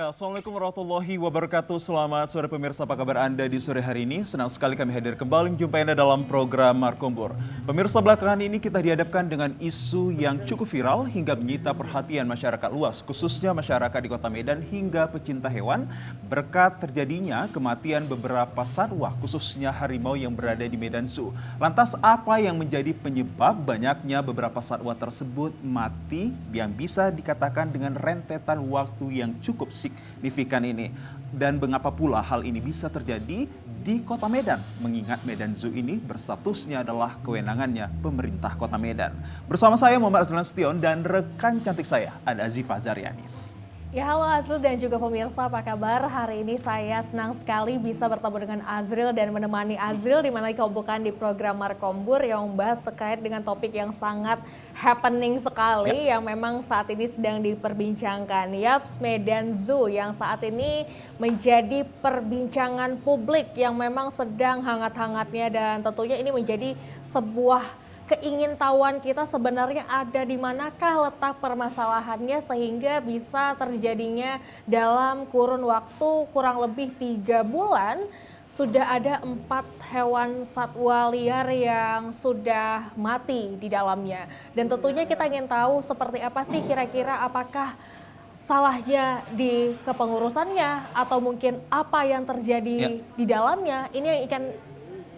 Ya, Assalamualaikum warahmatullahi wabarakatuh. Selamat sore pemirsa, apa kabar Anda di sore hari ini? Senang sekali kami hadir kembali menjumpai Anda dalam program Markombur. Pemirsa, belakangan ini kita dihadapkan dengan isu yang cukup viral hingga menyita perhatian masyarakat luas, khususnya masyarakat di Kota Medan hingga pecinta hewan, berkat terjadinya kematian beberapa satwa, khususnya harimau yang berada di Medan Zoo. Lantas apa yang menjadi penyebab banyaknya beberapa satwa tersebut mati yang bisa dikatakan dengan rentetan waktu yang cukup signifikan ini, dan mengapa pula hal ini bisa terjadi di Kota Medan, mengingat Medan Zoo ini berstatusnya adalah kewenangannya pemerintah Kota Medan. Bersama saya Muhammad Azlan Stion dan rekan cantik saya ada Azifah Zarianis. Ya, halo Azril dan juga pemirsa, apa kabar? Hari ini saya senang sekali bisa bertemu dengan Azril dan menemani Azril di mana bukan di program Markombur yang membahas terkait dengan topik yang sangat happening sekali yang memang saat ini sedang diperbincangkan. Yaps, Medan Zoo yang saat ini menjadi perbincangan publik yang memang sedang hangat-hangatnya, dan tentunya ini menjadi sebuah keingintahuan kita sebenarnya ada di manakah letak permasalahannya sehingga bisa terjadinya dalam kurun waktu kurang lebih 3 bulan sudah ada 4 hewan satwa liar yang sudah mati di dalamnya. Dan tentunya kita ingin tahu seperti apa sih kira-kira, apakah salahnya di kepengurusannya atau mungkin apa yang terjadi di dalamnya. Ini yang akan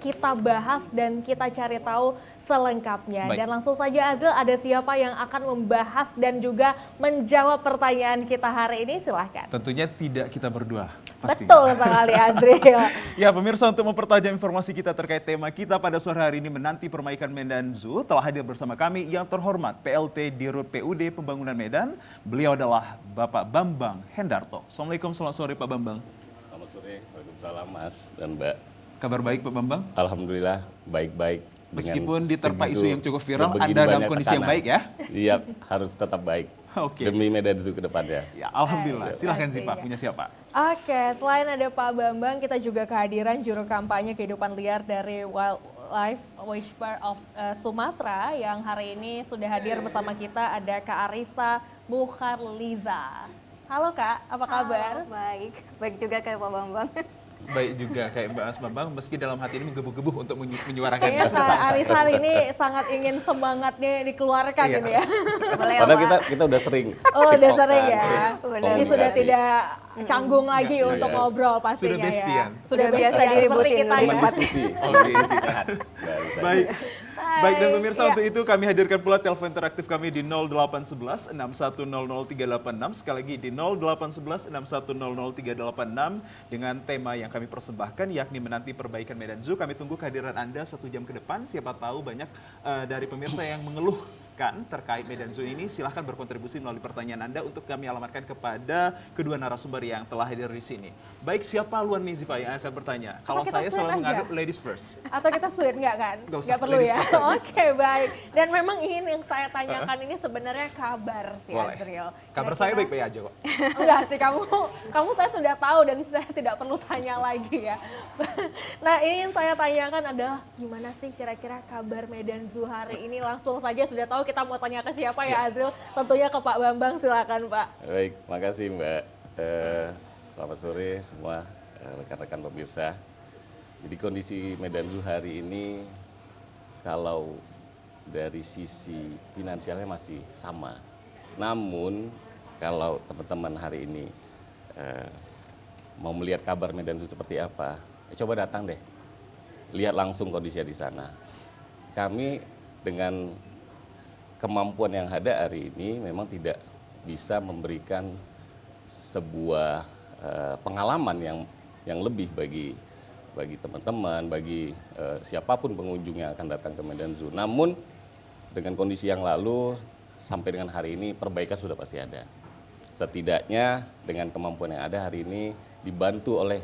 kita bahas dan kita cari tahu selengkapnya. Baik. Dan langsung saja Azril, ada siapa yang akan membahas dan juga menjawab pertanyaan kita hari ini? Silahkan. Tentunya tidak kita berdua. Pasti. Betul sekali Azril. Ya pemirsa, untuk mempertajam informasi kita terkait tema kita pada sore hari ini menanti perbaikan Medan Zoo, telah hadir bersama kami yang terhormat PLT Dirut PUD Pembangunan Medan. Beliau adalah Bapak Bambang Hendarto. Assalamualaikum, selamat sore Pak Bambang. Selamat sore, waalaikumsalam Mas dan Mbak. Kabar baik Pak Bambang? Alhamdulillah baik-baik. Meskipun diterpa isu yang cukup viral, Anda dalam kondisi yang baik ya? Iya, harus tetap baik. Oke. Demi Medan Zoo ke depannya. Ya, alhamdulillah. Silahkan sih Pak, punya siapa? Oke, selain ada Pak Bambang, kita juga kehadiran juru kampanye kehidupan liar dari Wildlife Whisper of Sumatera yang hari ini sudah hadir bersama kita, ada Kak Arisa Mukharliza. Halo Kak, apa kabar? Halo, baik juga kayak Pak Bambang. Baik juga kayak Mbak Bambang, meski dalam hati ini menggebu-gebu untuk menyuarakan. Kayaknya Kak Arisa hari ini sangat ingin semangatnya dikeluarkan ini ya. Boleh ya, Padahal Pak? kita udah sering. Oh, udah sering ya. Benar. Ini sudah Komunikasi. tidak canggung lagi Enggak, untuk iya. ngobrol pastinya Sudah bestian. ya. Sudah biasa bestian, seperti diributin, kita udah ya. Teman diskusi. Diskusi sehat. Baik. Baik, dan pemirsa, Iya. untuk itu kami hadirkan pula telepon interaktif kami di 0811 6100 386. Sekali lagi di 0811 6100 386 dengan tema yang kami persembahkan yakni menanti perbaikan Medan Zoo. Kami tunggu kehadiran Anda 1 jam ke depan. Siapa tahu banyak dari pemirsa yang mengeluhkan terkait Medan Zoo ini. Silahkan berkontribusi melalui pertanyaan Anda untuk kami alamatkan kepada kedua narasumber yang telah hadir di sini. Baik, siapa luan nih Ziva yang akan bertanya? Kalau kita saya sweet selalu aja? mengaduk ladies first. Atau kita sweet nggak kan? Nggak usah, Nggak perlu ladies ya? first aja. Oke, baik. Dan memang ini yang saya tanyakan ini sebenarnya kabar sih Boleh. Azril. Kabar saya baik-baik aja kok. Enggak sih, kamu saya sudah tahu dan saya tidak perlu tanya lagi ya. Nah, ini yang saya tanyakan adalah gimana sih kira-kira kabar Medan Zoo hari ini? Langsung saja sudah tahu kita mau tanya ke siapa ya Azril? Tentunya ke Pak Bambang, silakan Pak. Baik, makasih Mbak. Selamat sore semua rekan-rekan pemirsa. Jadi kondisi Medan Zoo hari ini kalau dari sisi finansialnya masih sama. Namun kalau teman-teman hari ini mau melihat kabar Medan Zoo seperti apa, coba datang deh. Lihat langsung kondisinya di sana. Kami dengan kemampuan yang ada hari ini memang tidak bisa memberikan sebuah pengalaman yang lebih bagi teman-teman, bagi siapapun pengunjung yang akan datang ke Medan Zoo. Namun dengan kondisi yang lalu sampai dengan hari ini perbaikan sudah pasti ada. Setidaknya dengan kemampuan yang ada hari ini dibantu oleh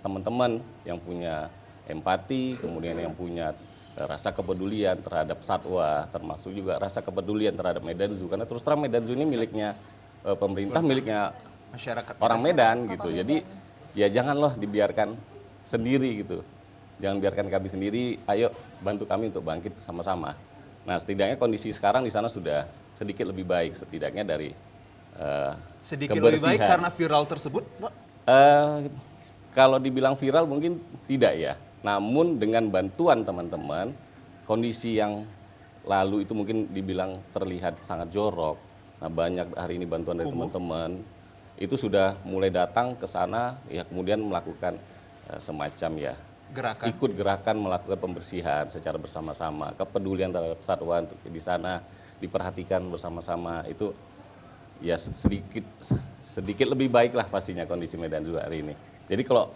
teman-teman yang punya empati, kemudian yang punya rasa kepedulian terhadap satwa, termasuk juga rasa kepedulian terhadap Medan Zoo. Karena terus terang Medan Zoo ini miliknya pemerintah, miliknya Masyarakat orang Medan gitu. Jadi ya jangan loh dibiarkan sendiri gitu. Jangan biarkan kami sendiri, ayo bantu kami untuk bangkit sama-sama. Nah, setidaknya kondisi sekarang di sana sudah sedikit lebih baik, setidaknya dari Sedikit lebih baik karena viral tersebut, Pak? Kalau dibilang viral mungkin tidak ya. Namun dengan bantuan teman-teman, kondisi yang lalu itu mungkin dibilang terlihat sangat jorok. Nah banyak hari ini bantuan dari teman-teman, itu sudah mulai datang ke sana, ya kemudian melakukan semacam ya Gerakan. ikut gerakan melakukan pembersihan secara bersama-sama. Kepedulian terhadap satwa untuk di sana diperhatikan bersama-sama itu ya sedikit lebih baik lah pastinya kondisi Medan Zoo hari ini. Jadi kalau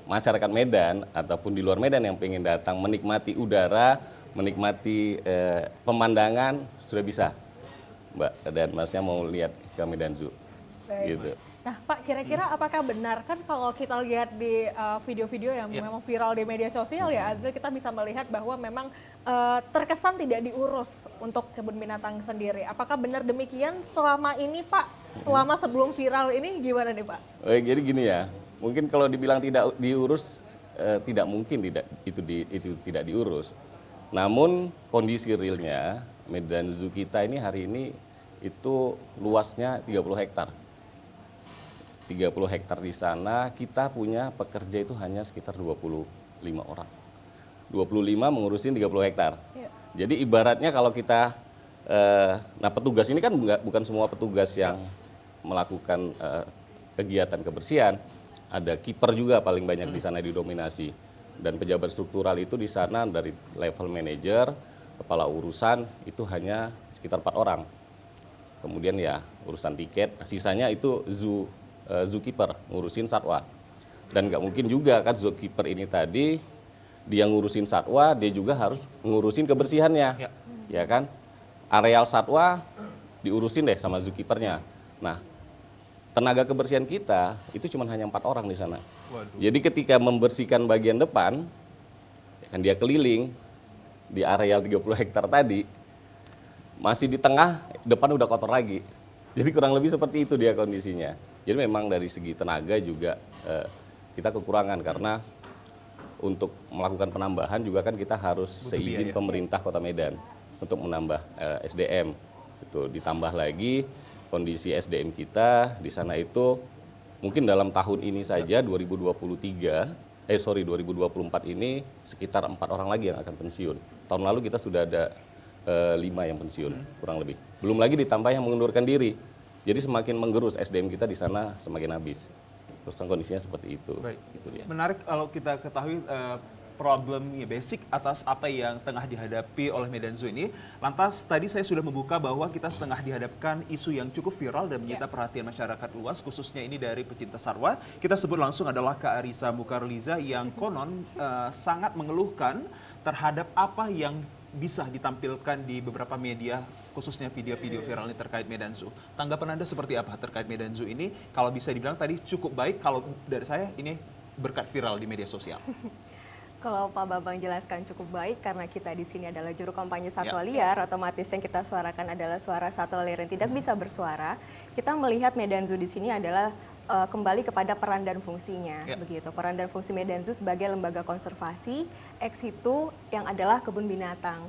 masyarakat Medan ataupun di luar Medan yang pengen datang menikmati udara, menikmati pemandangan sudah bisa, Mbak, dan Masnya mau lihat ke Medan Zoo. Baik. Gitu. Nah Pak, kira-kira apakah benar kan kalau kita lihat di video-video yang memang viral di media sosial ya Azril, kita bisa melihat bahwa memang terkesan tidak diurus untuk kebun binatang sendiri. Apakah benar demikian selama ini Pak? Selama sebelum viral ini gimana nih Pak? Jadi gini ya, mungkin kalau dibilang tidak diurus, tidak mungkin itu tidak diurus. Namun kondisi realnya Medan Zoo kita ini hari ini itu luasnya 30 hektar. 30 hektar di sana, kita punya pekerja itu hanya sekitar 25 orang. 25 mengurusin 30 hektar. Ya. Jadi ibaratnya kalau kita, nah petugas ini kan bukan semua petugas yang melakukan kegiatan kebersihan. Ada kiper juga paling banyak di sana didominasi. Dan pejabat struktural itu di sana dari level manajer, kepala urusan itu hanya sekitar 4 orang. Kemudian ya urusan tiket, sisanya itu zookeeper ngurusin satwa. Dan nggak mungkin juga kan zookeeper ini tadi dia ngurusin satwa, dia juga harus ngurusin kebersihannya. Ya kan? Areal satwa diurusin deh sama zookeepernya. Nah, tenaga kebersihan kita itu cuma hanya 4 orang di sana. Waduh. Jadi ketika membersihkan bagian depan, ya kan dia keliling di areal 30 hektar tadi, masih di tengah, depan udah kotor lagi. Jadi kurang lebih seperti itu dia kondisinya. Jadi memang dari segi tenaga juga kita kekurangan karena untuk melakukan penambahan juga kan kita harus seizin pemerintah Kota Medan untuk menambah SDM. Itu ditambah lagi kondisi SDM kita di sana itu mungkin dalam tahun ini saja 2024 ini sekitar 4 orang lagi yang akan pensiun. Tahun lalu kita sudah ada 5 yang pensiun kurang lebih. Belum lagi ditambah yang mengundurkan diri. Jadi semakin menggerus SDM kita di sana semakin habis. Terus kondisinya seperti itu. Baik. Gitu dia. Menarik kalau kita ketahui problem basic atas apa yang tengah dihadapi oleh Medan Zoo ini. Lantas tadi saya sudah membuka bahwa kita setengah dihadapkan isu yang cukup viral dan menyita perhatian masyarakat luas, khususnya ini dari pecinta satwa. Kita sebut langsung adalah Kak Arisa Mukarliza yang konon sangat mengeluhkan terhadap apa yang bisa ditampilkan di beberapa media, khususnya video-video viral ini terkait Medan Zoo. Tanggapan Anda seperti apa terkait Medan Zoo ini? Kalau bisa dibilang tadi cukup baik, kalau dari saya ini berkat viral di media sosial. Kalau Pak Bambang jelaskan cukup baik karena kita di sini adalah juru kampanye satwa liar, otomatis yang kita suarakan adalah suara satwa liar yang tidak bisa bersuara. Kita melihat Medan Zoo di sini adalah kembali kepada peran dan fungsinya, begitu. Peran dan fungsi Medan Zoo sebagai lembaga konservasi, ex situ yang adalah kebun binatang.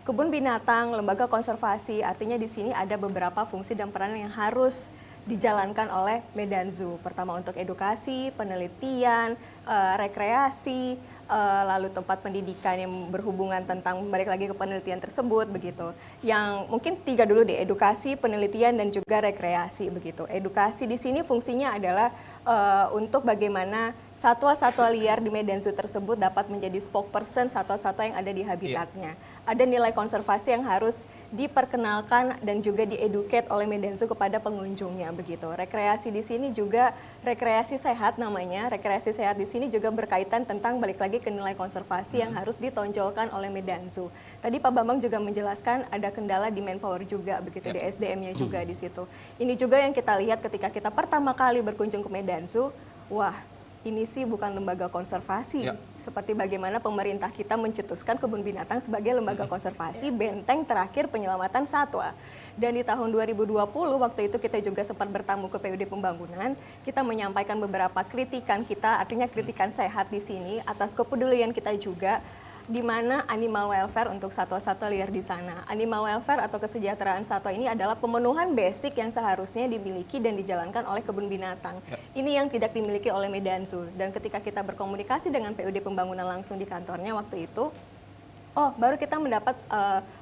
Kebun binatang, lembaga konservasi, artinya di sini ada beberapa fungsi dan peran yang harus dijalankan oleh Medan Zoo. Pertama untuk edukasi, penelitian, rekreasi, lalu tempat pendidikan yang berhubungan tentang balik lagi ke penelitian tersebut begitu. Yang mungkin 3 dulu deh, edukasi, penelitian dan juga rekreasi begitu. Edukasi di sini fungsinya adalah untuk bagaimana satwa-satwa liar di Medan Zoo tersebut dapat menjadi spokesperson satwa-satwa yang ada di habitatnya. Ada nilai konservasi yang harus diperkenalkan dan juga dieduket oleh Medan Zoo kepada pengunjungnya begitu. Rekreasi di sini juga rekreasi sehat namanya. Rekreasi sehat di sini juga berkaitan tentang balik lagi ke nilai konservasi yang harus ditonjolkan oleh Medan Zoo. Tadi Pak Bambang juga menjelaskan ada kendala di manpower juga begitu, di SDM-nya juga di situ. Ini juga yang kita lihat ketika kita pertama kali berkunjung ke Medan Zoo. Wah, ini sih bukan lembaga konservasi. Seperti bagaimana pemerintah kita mencetuskan kebun binatang sebagai lembaga konservasi, benteng terakhir penyelamatan satwa. Dan di tahun 2020 waktu itu kita juga sempat bertamu ke PUD Pembangunan, kita menyampaikan beberapa kritikan kita, artinya kritikan sehat di sini atas kepedulian kita juga. di mana animal welfare untuk satwa-satwa liar di sana. Animal welfare atau kesejahteraan satwa ini adalah pemenuhan basic yang seharusnya dimiliki dan dijalankan oleh kebun binatang. Ini yang tidak dimiliki oleh Medan Zoo. Dan ketika kita berkomunikasi dengan PUD Pembangunan langsung di kantornya waktu itu, baru kita mendapat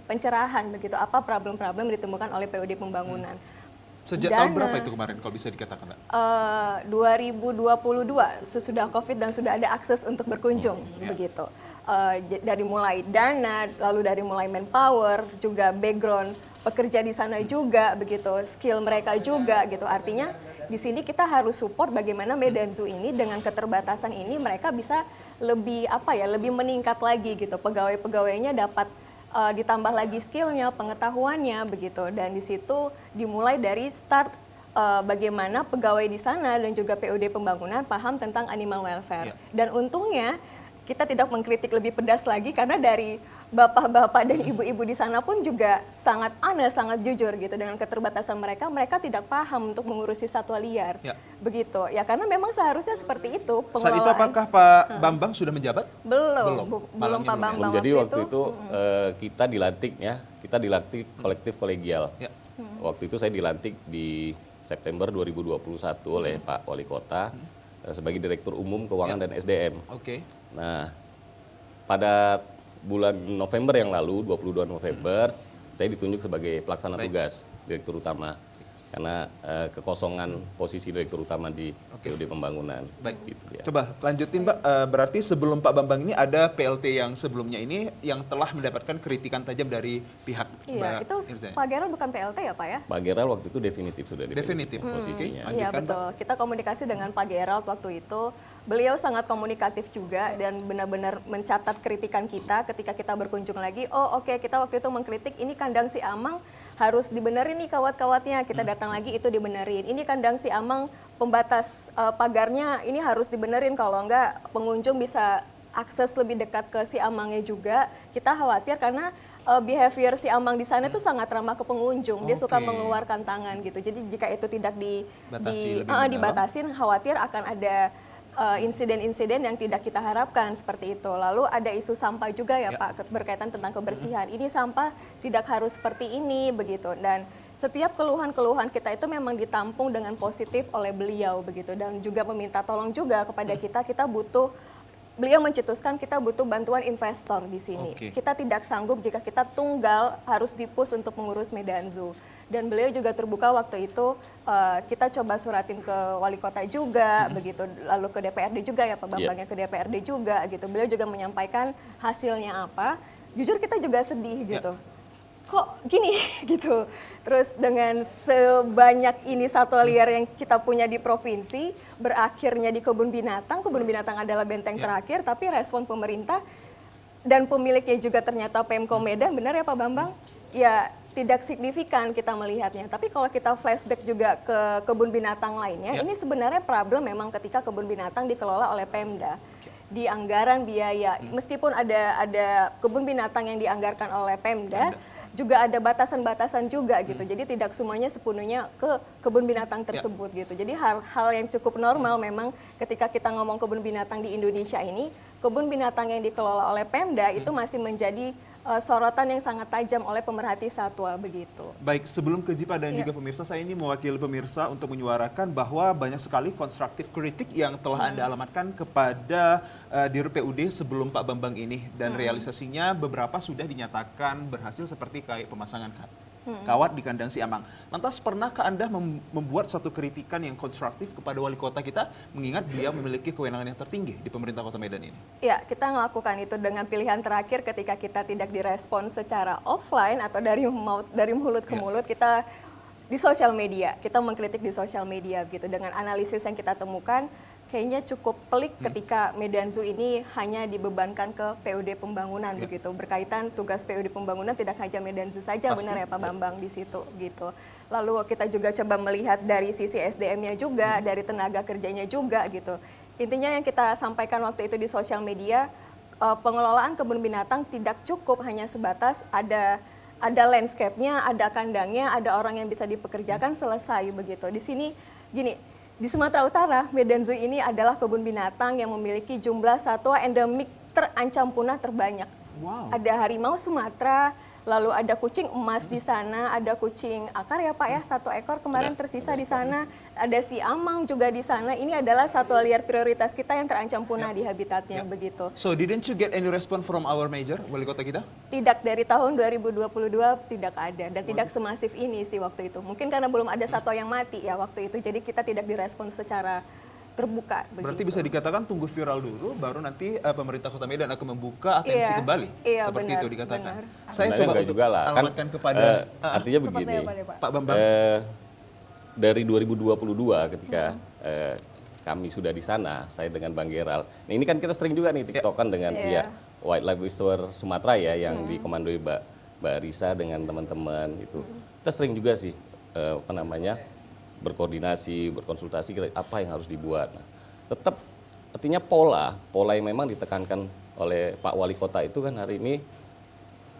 pencerahan begitu apa problem-problem yang ditemukan oleh PUD Pembangunan. Sejak tahun berapa itu kemarin kalau bisa dikatakan, Mbak? 2022 sesudah COVID dan sudah ada akses untuk berkunjung begitu. Dari mulai dana, lalu dari mulai manpower, juga background pekerja di sana juga begitu, skill mereka juga gitu. Artinya di sini kita harus support bagaimana Medan Zoo ini dengan keterbatasan ini mereka bisa lebih lebih meningkat lagi gitu. Pegawai-pegawainya dapat ditambah lagi skillnya, pengetahuannya begitu. Dan di situ dimulai dari start bagaimana pegawai di sana dan juga PUD Pembangunan paham tentang animal welfare. Dan untungnya kita tidak mengkritik lebih pedas lagi karena dari bapak-bapak dan ibu-ibu di sana pun juga sangat honest, sangat jujur gitu dengan keterbatasan mereka tidak paham untuk mengurusi satwa liar. Begitu. Ya karena memang seharusnya seperti itu pengelolaan. Saat itu apakah Pak Bambang sudah menjabat? Belum Pak Bambang. Jadi waktu itu kita dilantik kolektif kolegial. Waktu itu saya dilantik di September 2021 oleh Pak Wali Kota sebagai Direktur Umum Keuangan dan SDM. Nah, pada bulan November yang lalu, 22 November, saya ditunjuk sebagai pelaksana tugas Direktur Utama. Karena kekosongan posisi Direktur Utama di PUD Pembangunan. Gitu ya. Coba lanjutin, Mbak. Berarti sebelum Pak Bambang ini ada PLT yang sebelumnya ini yang telah mendapatkan kritikan tajam dari pihak Mbak itu Irzani. Pak Gerald bukan PLT ya Pak ya? Pak Gerald waktu itu definitif sudah Definitif posisinya. Iya betul. Kita komunikasi dengan Pak Gerald waktu itu. Beliau sangat komunikatif juga dan benar-benar mencatat kritikan kita ketika kita berkunjung lagi. Kita waktu itu mengkritik ini kandang si Amang harus dibenerin nih kawat-kawatnya. Kita datang lagi itu dibenerin. Ini kandang si Amang pembatas pagarnya ini harus dibenerin kalau enggak pengunjung bisa akses lebih dekat ke si Amangnya juga. Kita khawatir karena behavior si Amang di sana itu sangat ramah ke pengunjung. Dia suka mengeluarkan tangan gitu. Jadi jika itu tidak dibatasin, khawatir akan ada insiden-insiden yang tidak kita harapkan seperti itu. Lalu ada isu sampah juga ya Pak berkaitan tentang kebersihan. Ini sampah tidak harus seperti ini begitu. Dan setiap keluhan-keluhan kita itu memang ditampung dengan positif oleh beliau begitu dan juga meminta tolong juga kepada kita butuh. Beliau mencetuskan kita butuh bantuan investor di sini. Kita tidak sanggup jika kita tunggal harus di-push untuk mengurus Medan Zoo. Dan beliau juga terbuka waktu itu, kita coba suratin ke wali kota juga, begitu, lalu ke DPRD juga ya Pak Bambangnya ke DPRD juga gitu. Beliau juga menyampaikan hasilnya apa. Jujur kita juga sedih gitu. Kok gini gitu. Terus dengan sebanyak ini satwa liar yang kita punya di provinsi, berakhirnya di kebun binatang adalah benteng terakhir, tapi respon pemerintah dan pemiliknya juga ternyata Pemko Medan, benar ya Pak Bambang? Ya tidak signifikan kita melihatnya. Tapi kalau kita flashback juga ke kebun binatang lainnya, ini sebenarnya problem memang ketika kebun binatang dikelola oleh Pemda. Di anggaran biaya, meskipun ada kebun binatang yang dianggarkan oleh Pemda, juga ada batasan-batasan juga gitu. Jadi tidak semuanya sepenuhnya ke kebun binatang tersebut gitu. Jadi hal yang cukup normal memang ketika kita ngomong kebun binatang di Indonesia ini, kebun binatang yang dikelola oleh Pemda itu masih menjadi sorotan yang sangat tajam oleh pemerhati satwa begitu. Baik, sebelum ke Jipa dan juga pemirsa, saya ini mewakili pemirsa untuk menyuarakan bahwa banyak sekali konstruktif kritik yang telah Anda alamatkan kepada Dirut PUD sebelum Pak Bambang ini. Dan realisasinya beberapa sudah dinyatakan berhasil seperti kayak pemasangan kawat di kandang si Amang. Lantas pernahkah Anda membuat satu kritikan yang konstruktif kepada wali kota kita, mengingat beliau memiliki kewenangan yang tertinggi di pemerintah Kota Medan ini? Ya, kita melakukan itu dengan pilihan terakhir ketika kita tidak direspon secara offline atau dari mulut ke mulut, kita di sosial media, kita mengkritik di sosial media gitu dengan analisis yang kita temukan. Kayaknya cukup pelik ketika Medan Zoo ini hanya dibebankan ke PUD Pembangunan begitu. Berkaitan tugas PUD Pembangunan tidak hanya Medan Zoo saja, benar ya Pak Bambang di situ gitu. Lalu kita juga coba melihat dari sisi SDM-nya juga, dari tenaga kerjanya juga gitu. Intinya yang kita sampaikan waktu itu di sosial media, pengelolaan kebun binatang tidak cukup hanya sebatas ada landscape-nya, ada kandangnya, ada orang yang bisa dipekerjakan, selesai begitu. Di sini gini, di Sumatera Utara, Medan Zoo ini adalah kebun binatang yang memiliki jumlah satwa endemik terancam punah terbanyak. Wow. Ada harimau Sumatera, lalu ada kucing emas di sana, ada kucing akar ya Pak ya, 1 ekor kemarin tersisa di sana, ada si amang juga di sana. Ini adalah satwa liar prioritas kita yang terancam punah di habitatnya begitu. So didn't you get any response from our major wali kota kita? Tidak, dari tahun 2022 tidak ada dan tidak semasif ini sih waktu itu. Mungkin karena belum ada satwa yang mati ya waktu itu, jadi kita tidak direspons secara terbuka. Berarti begitu. bisa dikatakan tunggu viral dulu, baru nanti pemerintah Kota Medan akan membuka atensi Iya, kembali. iya, Seperti benar, itu dikatakan. benar. Saya Sebenarnya coba enggak untuk juga lah. Kan, alamatkan kepada artinya Seperti begini, apa nih, Pak? Pak Bambang. dari 2022 ketika kami sudah di sana, saya dengan Bang Geral. Nah, ini kan kita sering juga nih tiktokan dengan pihak Wildlife Whisperer Sumatera ya, yang dikomandoi Mbak Risa dengan teman-teman itu. Kita sering juga sih berkoordinasi, berkonsultasi apa yang harus dibuat. Nah, tetap artinya pola yang memang ditekankan oleh Pak Wali Kota itu kan hari ini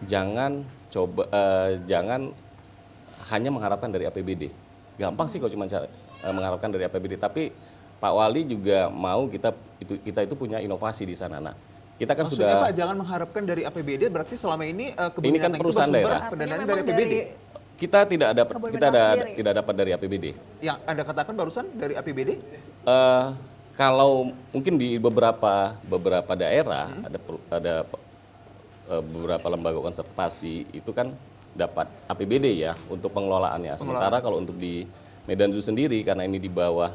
jangan hanya mengharapkan dari APBD. Gampang sih kalau cuma mengharapkan dari APBD, tapi Pak Wali juga mau kita itu punya inovasi di sana. Nah, kita kan Maksudnya sudah Pak, jangan mengharapkan dari APBD, berarti selama ini Ini kan perusahaan daerah. pendanaan Artinya dari memang APBD. kita tidak dapat Kebun kita binatang sendiri. tidak dapat dari APBD. Yang Anda katakan barusan dari APBD? Kalau mungkin di beberapa daerah ada beberapa lembaga konservasi itu kan dapat APBD ya untuk pengelolaannya. Sementara kalau untuk di Medan Zoo sendiri karena ini di bawah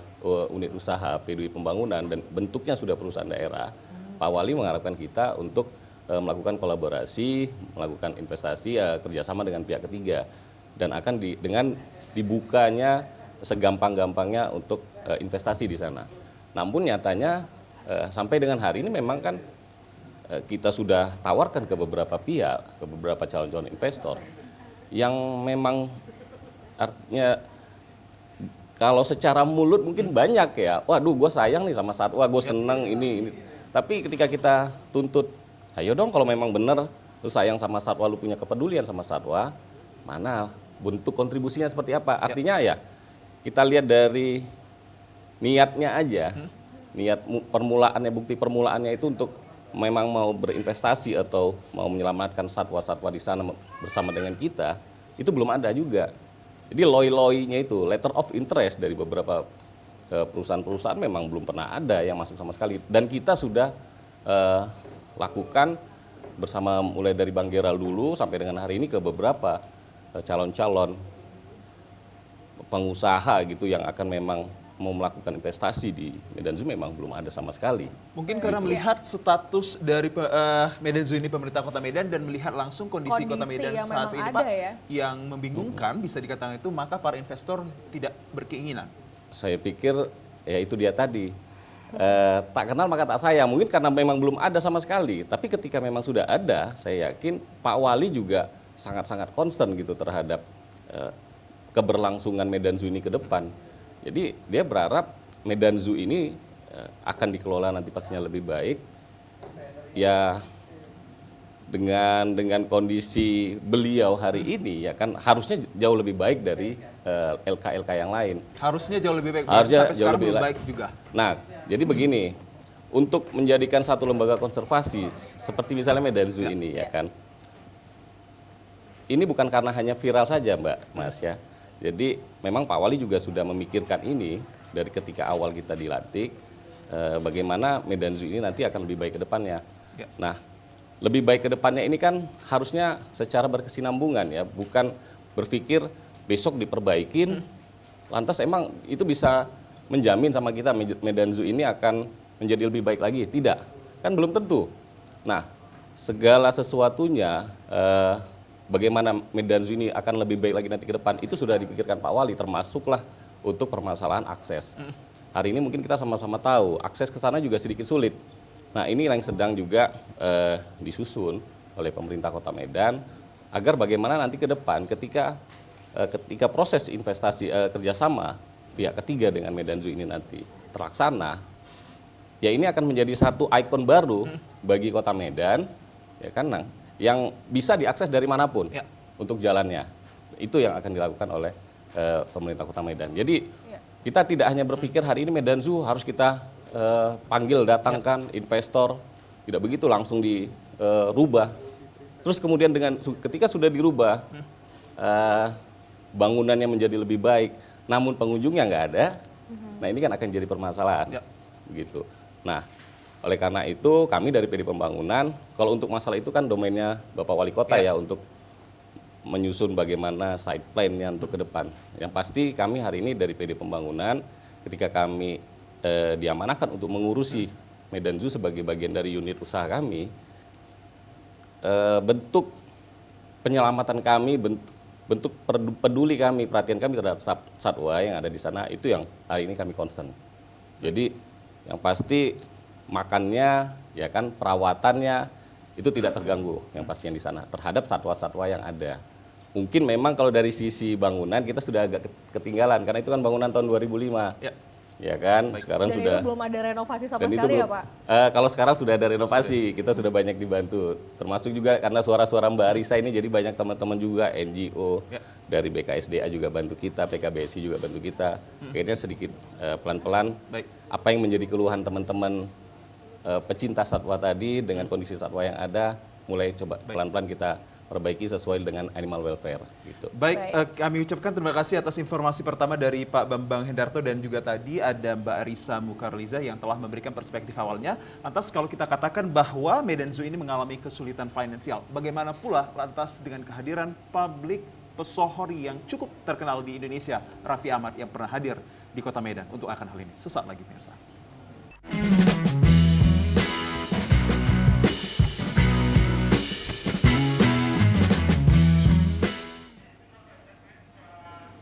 unit usaha PDI Pembangunan dan bentuknya sudah perusahaan daerah, Pak Wali mengharapkan kita untuk melakukan kolaborasi, melakukan investasi kerjasama dengan pihak ketiga dan akan dengan dibukanya segampang-gampangnya untuk investasi di sana. Namun nyatanya sampai dengan hari ini memang kan kita sudah tawarkan ke beberapa pihak, ke beberapa calon-calon investor yang memang artinya kalau secara mulut mungkin banyak ya, waduh gue sayang nih sama satwa, gue seneng ini. Tapi ketika kita tuntut, ayo dong kalau memang benar lu sayang sama satwa, lu punya kepedulian sama satwa, mana bentuk kontribusinya seperti apa? Artinya ya kita lihat dari niatnya aja, niat permulaannya, bukti permulaannya itu untuk memang mau berinvestasi atau mau menyelamatkan satwa-satwa di sana bersama dengan kita, itu belum ada juga. Jadi loi-loinya itu, letter of interest dari beberapa perusahaan-perusahaan memang belum pernah ada yang masuk sama sekali. Dan kita sudah lakukan bersama mulai dari Bang Geral dulu sampai dengan hari ini ke beberapa calon-calon pengusaha gitu yang akan memang mau melakukan investasi di Medan Zoo memang belum ada sama sekali. Mungkin karena melihat status dari Medan Zoo ini pemerintah Kota Medan dan melihat langsung kondisi Kota Medan yang saat memang ini ada Pak, ya. yang membingungkan bisa dikatakan itu, maka para investor tidak berkeinginan. Saya pikir ya itu dia tadi, tak kenal maka tak sayang. Mungkin karena memang belum ada sama sekali, tapi ketika memang sudah ada, saya yakin Pak Wali juga sangat-sangat concern gitu terhadap keberlangsungan Medan Zoo ini ke depan. Jadi dia berharap Medan Zoo ini akan dikelola nanti pastinya lebih baik. Ya dengan kondisi beliau hari ini ya kan harusnya jauh lebih baik dari LK-LK yang lain. Harusnya jauh lebih baik. Harusnya Sampai jauh sekarang lebih belum baik juga. Nah, jadi begini, untuk menjadikan satu lembaga konservasi seperti misalnya Medan Zoo ini ya kan, ini bukan karena hanya viral saja Mbak Mas ya. Jadi memang Pak Wali juga sudah memikirkan ini dari ketika awal kita dilantik, bagaimana Medan Zoo ini nanti akan lebih baik ke depannya. Ya. Nah, lebih baik ke depannya ini kan harusnya secara berkesinambungan ya, bukan berpikir besok diperbaikin, lantas emang itu bisa menjamin sama kita Medan Zoo ini akan menjadi lebih baik lagi. Tidak, kan belum tentu. Nah, segala sesuatunya, bagaimana Medan Zoo ini akan lebih baik lagi nanti ke depan, itu sudah dipikirkan Pak Wali, termasuklah untuk permasalahan akses. Hari ini mungkin kita sama-sama tahu, akses ke sana juga sedikit sulit. Nah, ini yang sedang juga disusun oleh pemerintah Kota Medan, agar bagaimana nanti ke depan ketika proses investasi kerjasama pihak ketiga dengan Medan Zoo ini nanti terlaksana, ya ini akan menjadi satu ikon baru bagi Kota Medan, ya kan, Nang, yang bisa diakses dari manapun untuk jalannya. Itu yang akan dilakukan oleh pemerintah Kota Medan. Jadi kita tidak hanya berpikir hari ini Medan Zoo harus kita panggil, datangkan investor, tidak begitu langsung dirubah. Terus kemudian ketika sudah dirubah, bangunannya menjadi lebih baik, namun pengunjungnya nggak ada, nah ini kan akan jadi permasalahan, gitu. Nah, oleh karena itu kami dari PD Pembangunan, kalau untuk masalah itu kan domainnya Bapak Wali Kota ya untuk menyusun bagaimana side plan-nya untuk ke depan. Yang pasti kami hari ini dari PD Pembangunan, ketika kami diamanahkan untuk mengurusi Medan Zoo sebagai bagian dari unit usaha kami, bentuk penyelamatan kami, bentuk peduli kami, perhatian kami terhadap satwa yang ada di sana, itu yang hari ini kami concern. Jadi yang pasti makannya, ya kan, perawatannya itu tidak terganggu yang pastinya di sana terhadap satwa-satwa yang ada. Mungkin memang kalau dari sisi bangunan kita sudah agak ketinggalan karena itu kan bangunan tahun 2005. Ya kan, sekarang Dan sudah. itu belum ada renovasi sama Dan itu sekali belum, ya Pak? kalau sekarang sudah ada renovasi, kita sudah banyak dibantu. Termasuk juga karena suara-suara Mbak Arisa ini, jadi banyak teman-teman juga NGO dari BKSDA juga bantu kita, PKBSI juga bantu kita. Akhirnya sedikit pelan-pelan. Apa yang menjadi keluhan teman-teman pecinta satwa tadi dengan kondisi satwa yang ada, mulai coba pelan-pelan kita perbaiki sesuai dengan animal welfare gitu. Baik, kami ucapkan terima kasih atas informasi pertama dari Pak Bambang Hendarto dan juga tadi ada Mbak Arisa Mukarliza yang telah memberikan perspektif awalnya. Lantas kalau kita katakan bahwa Medan Zoo ini mengalami kesulitan finansial, bagaimana pula lantas dengan kehadiran publik pesohori yang cukup terkenal di Indonesia, Raffi Ahmad yang pernah hadir di Kota Medan untuk akan hal ini. Sesaat lagi pemirsa.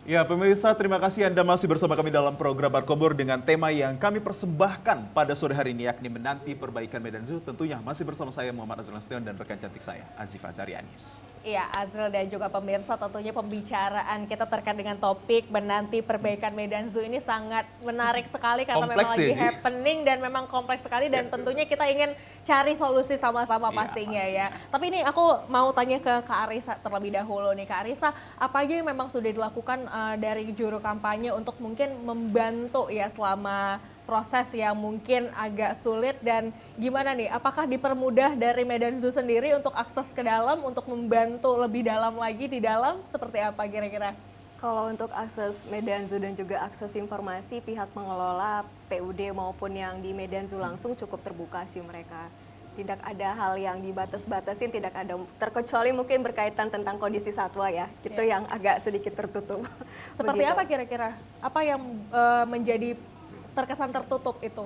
Ya pemirsa, terima kasih Anda masih bersama kami dalam program Markombor dengan tema yang kami persembahkan pada sore hari ini, yakni menanti perbaikan Medan Zoo. Tentunya masih bersama saya Muhammad Azrul Nasution dan rekan cantik saya, Azifah Carianis. Iya, Azril dan juga pemirsa, tentunya pembicaraan kita terkait dengan topik menanti perbaikan Medan Zoo ini sangat menarik sekali karena Kompleks memang lagi ya, happening dan memang kompleks sekali dan tentunya kita ingin cari solusi sama-sama pastinya ya. Tapi ini aku mau tanya ke Kak Arisa terlebih dahulu nih. Kak Arisa, apa aja yang memang sudah dilakukan dari juru kampanye untuk mungkin membantu ya selama proses yang mungkin agak sulit, dan gimana nih, apakah dipermudah dari Medan Zoo sendiri untuk akses ke dalam, untuk membantu lebih dalam lagi di dalam, seperti apa kira-kira? Kalau untuk akses Medan Zoo dan juga akses informasi, pihak pengelola PUD maupun yang di Medan Zoo langsung cukup terbuka sih mereka. Tidak ada hal yang dibatas-batasin, tidak ada, terkecuali mungkin berkaitan tentang kondisi satwa ya, itu yang agak sedikit tertutup. Seperti Begitu. apa kira-kira? Apa yang menjadi terkesan tertutup itu?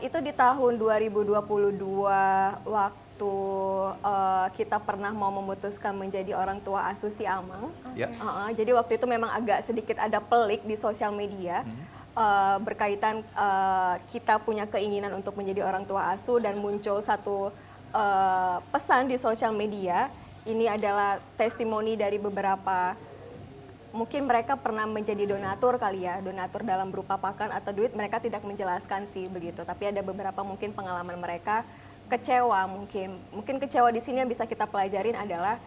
Itu di tahun 2022 waktu kita pernah mau memutuskan menjadi orang tua asuh si Amang. Jadi waktu itu memang agak sedikit ada pelik di sosial media berkaitan kita punya keinginan untuk menjadi orang tua asuh, dan muncul satu pesan di sosial media. Ini adalah testimoni dari beberapa, mungkin mereka pernah menjadi donatur kali ya, donatur dalam berupa pakan atau duit, mereka tidak menjelaskan sih begitu. Tapi ada beberapa mungkin pengalaman mereka kecewa, mungkin kecewa di sini yang bisa kita pelajarin adalah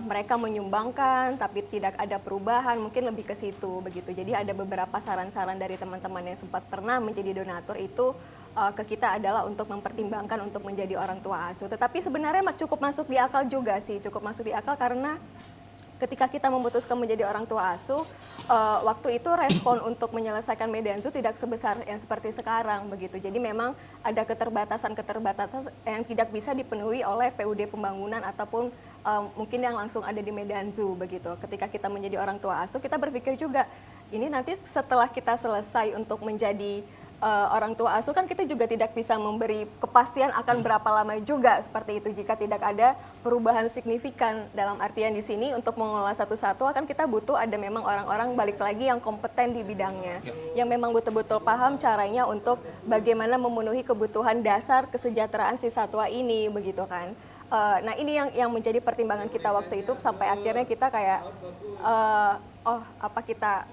mereka menyumbangkan tapi tidak ada perubahan, mungkin lebih ke situ begitu. Jadi ada beberapa saran-saran dari teman-teman yang sempat pernah menjadi donatur itu ke kita adalah untuk mempertimbangkan untuk menjadi orang tua asuh. Tetapi sebenarnya cukup masuk di akal juga sih, cukup masuk di akal karena ketika kita memutuskan menjadi orang tua asuh, waktu itu respon untuk menyelesaikan Medan Zoo tidak sebesar yang seperti sekarang begitu. Jadi memang ada keterbatasan yang tidak bisa dipenuhi oleh PUD pembangunan ataupun mungkin yang langsung ada di Medan Zoo begitu. Ketika kita menjadi orang tua asuh, kita berpikir juga ini nanti setelah kita selesai untuk menjadi orang tua asuh kan kita juga tidak bisa memberi kepastian akan berapa lama juga seperti itu jika tidak ada perubahan signifikan. Dalam artian di sini untuk mengelola satu satwa kan kita butuh ada memang orang-orang balik lagi yang kompeten di bidangnya, yang memang betul-betul paham caranya untuk bagaimana memenuhi kebutuhan dasar kesejahteraan si satwa ini begitu kan. Nah ini yang menjadi pertimbangan kita waktu itu sampai akhirnya kita kayak apa kita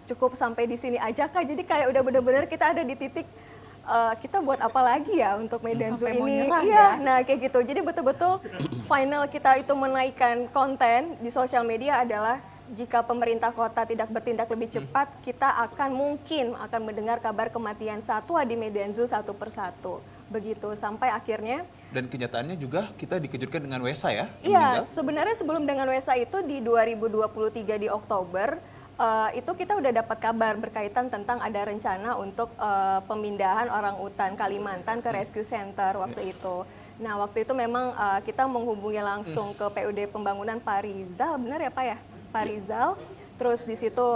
cukup sampai di sini aja kak, jadi kayak udah bener-bener kita ada di titik kita buat apa lagi ya untuk Medan Zoo ini. Iya, nah kayak gitu. Jadi betul-betul final kita itu menaikkan konten di sosial media adalah jika pemerintah kota tidak bertindak lebih cepat, kita mungkin akan mendengar kabar kematian satwa di Medan Zoo satu persatu. begitu sampai akhirnya. Dan kenyataannya juga kita dikejutkan dengan Wesa ya? yang Iya, meninggal. sebenarnya sebelum dengan Wesa itu di 2023 di Oktober, itu kita udah dapat kabar berkaitan tentang ada rencana untuk pemindahan orang utan Kalimantan ke rescue center waktu itu. Nah, waktu itu memang kita menghubungi langsung ke PUD Pembangunan Pak Rizal, benar ya Pak ya? Pak Rizal. Terus di situ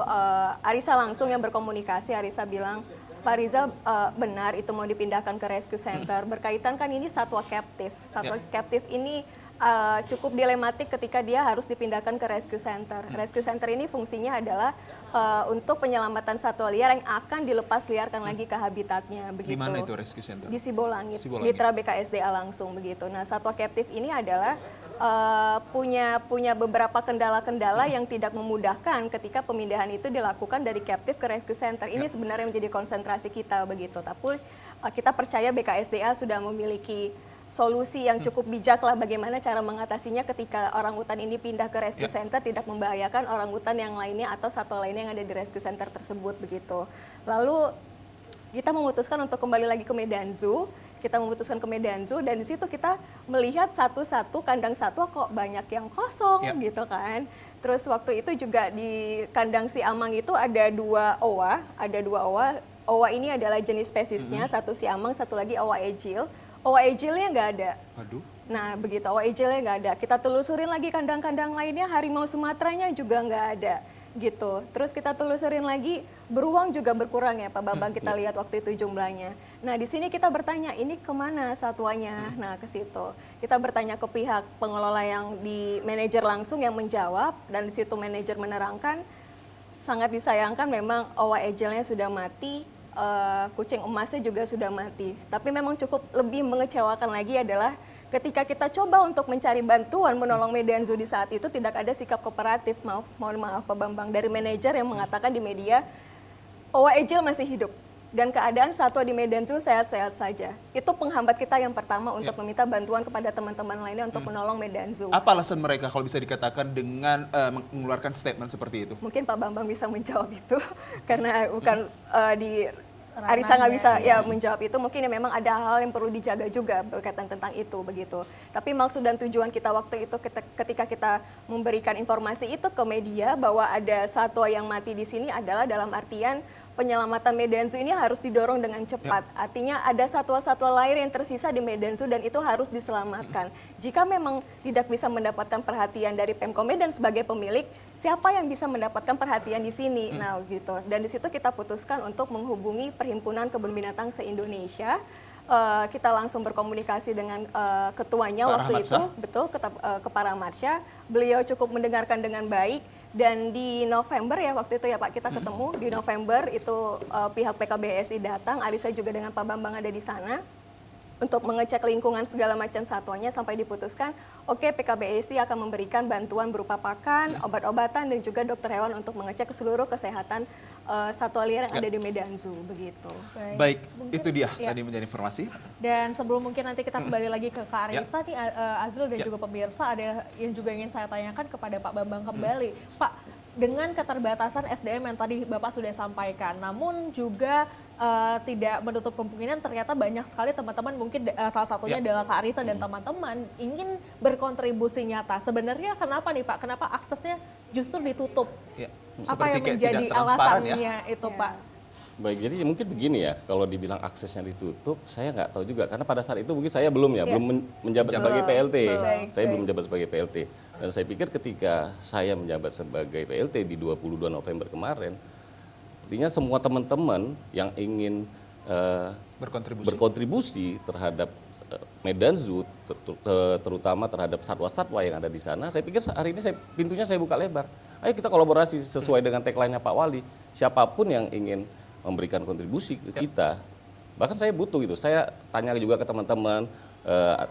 Arisa langsung yang berkomunikasi, Arisa bilang, Pak Rizal benar itu mau dipindahkan ke rescue center. Berkaitan kan ini satwa captive. Satwa captive ini cukup dilematik ketika dia harus dipindahkan ke rescue center. Rescue center ini fungsinya adalah untuk penyelamatan satwa liar yang akan dilepas liarkan lagi ke habitatnya. Begitu. Di mana itu rescue center? Di Sibolangit, Sibolangit. mitra BKSDA langsung begitu. Nah, satwa captive ini adalah punya beberapa kendala-kendala yang tidak memudahkan ketika pemindahan itu dilakukan dari captive ke rescue center. Ini sebenarnya menjadi konsentrasi kita begitu. Tapi kita percaya BKSDA sudah memiliki solusi yang cukup bijak lah bagaimana cara mengatasinya ketika orang utan ini pindah ke rescue center tidak membahayakan orang utan yang lainnya atau satwa lainnya yang ada di rescue center tersebut begitu. Lalu kita memutuskan untuk kembali lagi ke Medan Zoo. Kita memutuskan ke Medan Zoo dan di situ kita melihat satu-satu kandang satwa kok banyak yang kosong gitu kan. Terus waktu itu juga di kandang si Amang itu ada dua owa. Owa ini adalah jenis spesiesnya, satu si Amang, satu lagi owa ejil. Owa ejilnya nggak ada. Waduh. Nah begitu, owa ejilnya nggak ada. Kita telusurin lagi kandang-kandang lainnya, harimau Sumateranya juga nggak ada. Gitu. Terus kita telusurin lagi, beruang juga berkurang ya Pak Bambang, kita lihat waktu itu jumlahnya. Nah di sini kita bertanya, ini kemana satwanya? Nah ke situ. Kita bertanya ke pihak pengelola yang di manajer langsung yang menjawab, dan di situ manajer menerangkan, sangat disayangkan memang owa ejilnya sudah mati, kucing emasnya juga sudah mati. Tapi memang cukup lebih mengecewakan lagi adalah ketika kita coba untuk mencari bantuan menolong Medan Zoo di saat itu tidak ada sikap kooperatif. Mohon maaf Pak Bambang, dari manajer yang mengatakan di media owa ejil masih hidup dan keadaan satwa di Medan Zoo sehat-sehat saja. Itu penghambat kita yang pertama untuk meminta bantuan kepada teman-teman lainnya untuk menolong Medan Zoo. Apa alasan mereka kalau bisa dikatakan dengan mengeluarkan statement seperti itu? Mungkin Pak Bambang bisa menjawab itu karena bukan di Arisa nggak bisa menjawab itu. Mungkin ya memang ada hal yang perlu dijaga juga berkaitan tentang itu begitu. Tapi maksud dan tujuan kita waktu itu ketika kita memberikan informasi itu ke media bahwa ada satwa yang mati di sini adalah dalam artian penyelamatan Medan Zoo ini harus didorong dengan cepat. Artinya ada satwa-satwa lain yang tersisa di Medan Zoo dan itu harus diselamatkan. Jika memang tidak bisa mendapatkan perhatian dari Pemko Medan sebagai pemilik, siapa yang bisa mendapatkan perhatian di sini? Nah, gitu. Dan di situ kita putuskan untuk menghubungi Perhimpunan Kebun Binatang se-Indonesia. Kita langsung berkomunikasi dengan ketuanya Pak waktu Rahmat itu, betul, ke Pak Rahmatsya. Beliau cukup mendengarkan dengan baik. Dan di November ya waktu itu ya Pak kita ketemu di November itu pihak PKBSI datang, Arisa juga dengan Pak Bambang ada di sana untuk mengecek lingkungan segala macam satwanya sampai diputuskan oke, PKBSI akan memberikan bantuan berupa pakan, obat-obatan dan juga dokter hewan untuk mengecek seluruh kesehatan satwa liar yang ada di Medan Zoo begitu. Baik, Mungkin, itu dia ya. tadi menjadi informasi. Dan sebelum mungkin nanti kita kembali lagi ke Kak Arisa nih, Azril dan Ya. juga pemirsa, ada yang juga ingin saya tanyakan kepada Pak Bambang kembali. Pak, dengan keterbatasan SDM yang tadi Bapak sudah sampaikan, namun juga tidak menutup kemungkinan ternyata banyak sekali teman-teman, mungkin salah satunya adalah Kak Arisa dan teman-teman ingin berkontribusi nyata. Sebenarnya kenapa nih Pak? Kenapa aksesnya justru ditutup? Ya. Apa yang Seperti kayak menjadi tidak transparan alasannya itu Pak? Baik, jadi mungkin begini ya, kalau dibilang aksesnya ditutup, saya nggak tahu juga. Karena pada saat itu mungkin saya belum menjabat sebagai PLT. Baik, Saya baik. belum menjabat sebagai PLT. Dan saya pikir ketika saya menjabat sebagai PLT di 22 November kemarin, artinya semua teman-teman yang ingin berkontribusi terhadap Medan Zoo, terutama terhadap satwa-satwa yang ada di sana, saya pikir hari ini pintunya saya buka lebar. Ayo kita kolaborasi sesuai dengan tagline-nya Pak Wali. Siapapun yang ingin memberikan kontribusi ke kita, bahkan saya butuh itu. Saya tanya juga ke teman-teman,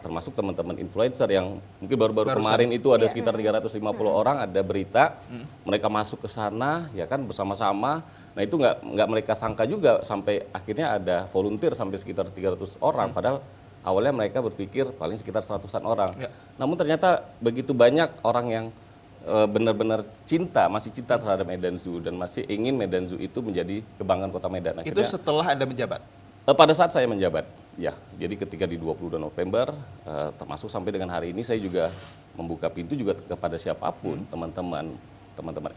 termasuk teman-teman influencer yang mungkin baru-baru kemarin itu ada sekitar 350 orang, ada berita, mereka masuk ke sana, ya kan bersama-sama. Nah itu nggak mereka sangka juga sampai akhirnya ada volunteer sampai sekitar 300 orang, padahal awalnya mereka berpikir paling sekitar 100-an orang. Namun ternyata begitu banyak orang yang benar-benar masih cinta terhadap Medan Zoo dan masih ingin Medan Zoo itu menjadi kebanggaan Kota Medan. Itu setelah Anda menjabat? Pada saat saya menjabat, ya. Jadi ketika di 22 November, termasuk sampai dengan hari ini saya juga membuka pintu juga kepada siapapun, teman-teman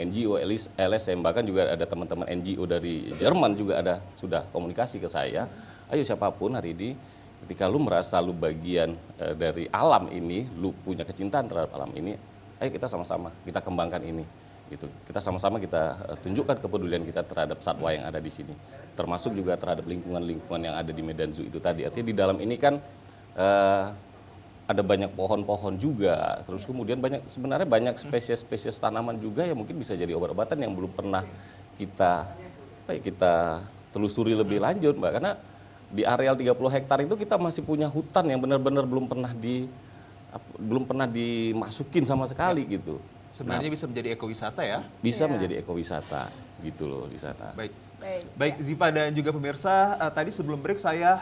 NGO, LSM, bahkan juga ada teman-teman NGO dari Jerman juga ada sudah komunikasi ke saya. Ayo siapapun hari ini, ketika lu merasa lu bagian dari alam ini, lu punya kecintaan terhadap alam ini, ayo kita sama-sama kita kembangkan ini. Gitu. Kita sama-sama kita tunjukkan kepedulian kita terhadap satwa yang ada di sini, termasuk juga terhadap lingkungan-lingkungan yang ada di Medan Zoo itu tadi. Artinya di dalam ini kan ada banyak pohon-pohon juga, terus kemudian sebenarnya banyak spesies-spesies tanaman juga yang mungkin bisa jadi obat-obatan yang belum pernah kita telusuri lebih lanjut, Mbak. Karena di areal 30 hektar itu kita masih punya hutan yang benar-benar belum pernah dimasukin sama sekali gitu. Sebenarnya bisa menjadi ekowisata ya? Bisa menjadi ekowisata gitu loh di sana. Baik Ziva dan juga pemirsa, tadi sebelum break saya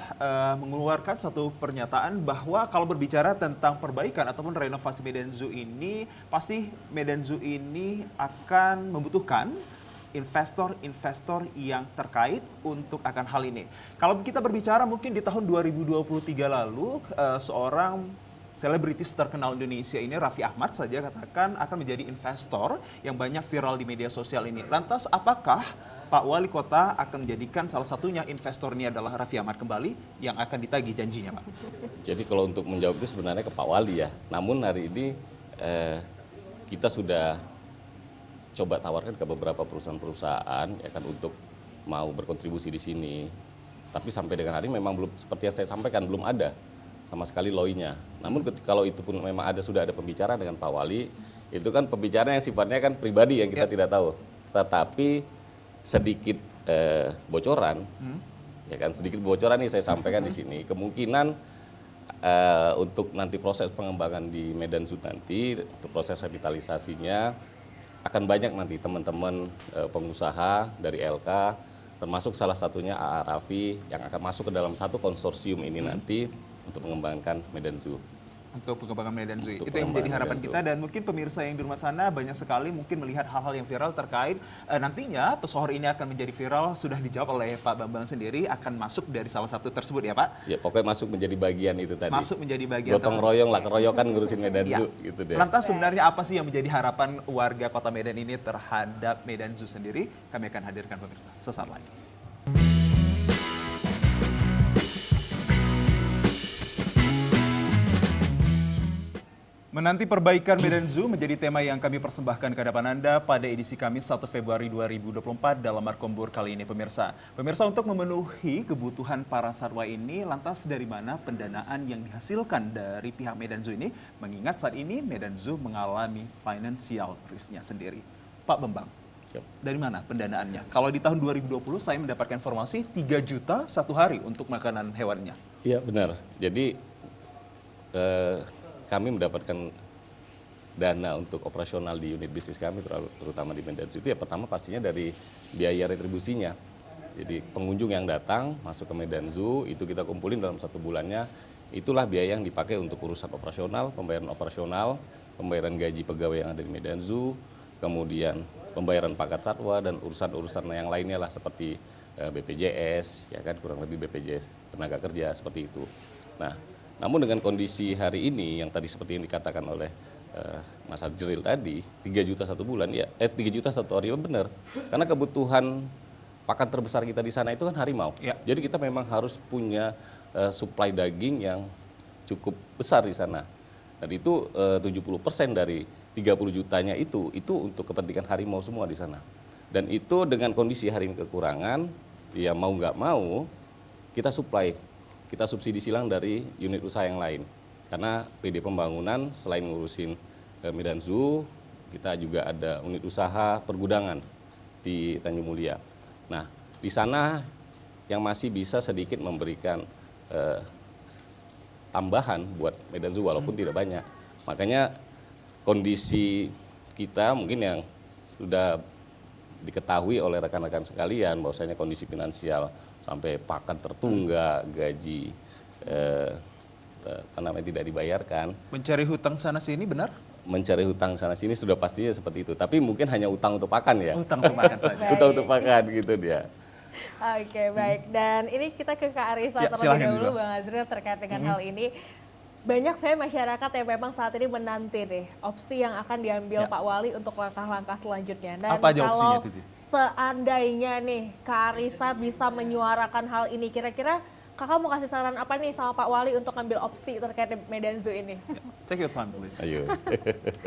mengeluarkan satu pernyataan bahwa kalau berbicara tentang perbaikan ataupun renovasi Medan Zoo ini, pasti Medan Zoo ini akan membutuhkan investor-investor yang terkait untuk akan hal ini. Kalau kita berbicara mungkin di tahun 2023 lalu, seorang selebritis terkenal Indonesia ini, Raffi Ahmad saja katakan akan menjadi investor yang banyak viral di media sosial ini. Lantas apakah Pak Wali Kota akan menjadikan salah satunya investor ini adalah Raffi Ahmad kembali yang akan ditagih janjinya, Pak? Jadi kalau untuk menjawab itu sebenarnya ke Pak Wali ya. Namun hari ini kita sudah coba tawarkan ke beberapa perusahaan-perusahaan ya kan untuk mau berkontribusi di sini. Tapi sampai dengan hari ini memang belum, seperti yang saya sampaikan, belum ada sama sekali LOI-nya. Namun kalau itu pun memang sudah ada pembicaraan dengan Pak Wali, itu kan pembicaraan yang sifatnya kan pribadi yang kita tidak tahu. Tetapi sedikit bocoran, ya kan, sedikit bocoran nih saya sampaikan di sini. Kemungkinan untuk nanti proses pengembangan di Medan Zoo nanti, untuk proses revitalisasinya akan banyak nanti teman-teman pengusaha dari LK, termasuk salah satunya AA Raffi yang akan masuk ke dalam satu konsorsium ini nanti untuk mengembangkan Medan Zoo. Untuk pengembangan Medan Zoo. Untuk Itu yang menjadi harapan Medan Zoo. kita, dan mungkin pemirsa yang di rumah sana banyak sekali mungkin melihat hal-hal yang viral terkait nantinya pesohor ini akan menjadi viral, sudah dijawab oleh Pak Bambang sendiri, akan masuk dari salah satu tersebut ya Pak? Ya pokoknya masuk menjadi bagian itu tadi. Masuk menjadi bagian Gotong tersebut. royong lah, keroyokan ngurusin Medan Ya. Zoo gitu deh. Lantas sebenarnya apa sih yang menjadi harapan warga Kota Medan ini terhadap Medan Zoo sendiri? Kami akan hadirkan pemirsa sesaat lagi. Menanti perbaikan Medan Zoo menjadi tema yang kami persembahkan ke hadapan Anda pada edisi Kamis 1 Februari 2024 dalam Markombur kali ini, pemirsa. Pemirsa, untuk memenuhi kebutuhan para satwa ini, lantas dari mana pendanaan yang dihasilkan dari pihak Medan Zoo ini? Mengingat saat ini Medan Zoo mengalami financial risk-nya sendiri. Pak Bambang, dari mana pendanaannya? Kalau di tahun 2020 saya mendapatkan informasi 3 juta satu hari untuk makanan hewannya. Iya benar. Jadi kami mendapatkan dana untuk operasional di unit bisnis kami, terutama di Medan Zoo itu ya pertama pastinya dari biaya retribusinya. Jadi pengunjung yang datang masuk ke Medan Zoo itu kita kumpulin dalam 1 bulannya, itulah biaya yang dipakai untuk urusan operasional, pembayaran gaji pegawai yang ada di Medan Zoo, kemudian pembayaran paket satwa dan urusan-urusan yang lainnya lah seperti BPJS, ya kan, kurang lebih BPJS tenaga kerja seperti itu. Nah, namun dengan kondisi hari ini yang tadi seperti yang dikatakan oleh Mas Azril tadi, 3 juta satu bulan, 3 juta satu hari, benar. Karena kebutuhan pakan terbesar kita di sana itu kan harimau. Ya. Jadi kita memang harus punya suplai daging yang cukup besar di sana. Dan itu 70% dari 30 jutanya itu untuk kepentingan harimau semua di sana. Dan itu dengan kondisi hari ini kekurangan, ya mau nggak mau kita suplai. Kita subsidi silang dari unit usaha yang lain. Karena PD Pembangunan selain ngurusin Medan Zoo, kita juga ada unit usaha pergudangan di Tanjung Mulia. Nah, di sana yang masih bisa sedikit memberikan tambahan buat Medan Zoo walaupun tidak banyak. Makanya kondisi kita mungkin yang sudah diketahui oleh rekan-rekan sekalian bahwasanya kondisi finansial sampai pakan tertunggak, gaji tidak dibayarkan. Mencari hutang sana sini benar? Mencari hutang sana sini sudah pastinya seperti itu. Tapi mungkin hanya utang untuk pakan ya. Hutang untuk makan saja. Utang untuk pakan gitu dia. Oke, baik. Dan ini kita ke Kak Arisa Ya, terlebih silahkan dahulu, dulu. Bang Azril, terkait dengan hal ini. Banyak saya masyarakat yang memang saat ini menanti nih opsi yang akan diambil Ya. Pak Wali untuk langkah-langkah selanjutnya. Dan Apa aja opsinya kalau itu sih? seandainya nih Kak Arisa bisa menyuarakan hal ini, kira-kira Kakak mau kasih saran apa nih sama Pak Wali untuk ambil opsi terkait Medan Zoo ini? Take your time please. Ayo.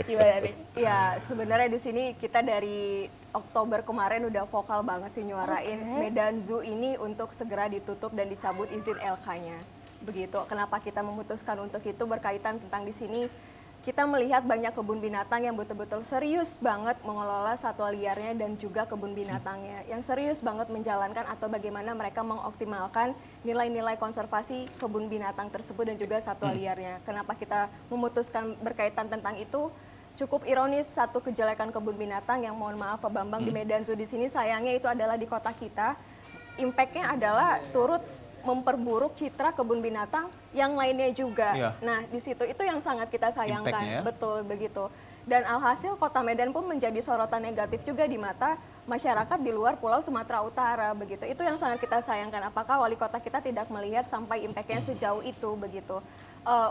Gimana nih? Ya, sebenarnya di sini kita dari Oktober kemarin udah vokal banget sih nyuarain Medan Zoo ini untuk segera ditutup dan dicabut izin LK-nya. Begitu. Kenapa kita memutuskan untuk itu berkaitan tentang di sini kita melihat banyak kebun binatang yang betul-betul serius banget mengelola satwa liarnya dan juga kebun binatangnya. Yang serius banget menjalankan atau bagaimana mereka mengoptimalkan nilai-nilai konservasi kebun binatang tersebut dan juga satwa liarnya. Kenapa kita memutuskan berkaitan tentang itu? Cukup ironis satu kejelekan kebun binatang yang mohon maaf Pak Bambang di Medan Zoo di sini sayangnya itu adalah di kota kita. Impact-nya adalah turut memperburuk citra kebun binatang yang lainnya juga. Iya. Nah, di situ itu yang sangat kita sayangkan. Impact-nya ya. Betul begitu. Dan alhasil Kota Medan pun menjadi sorotan negatif juga di mata masyarakat di luar Pulau Sumatera Utara begitu. Itu yang sangat kita sayangkan. Apakah wali kota kita tidak melihat sampai impact-nya sejauh itu begitu.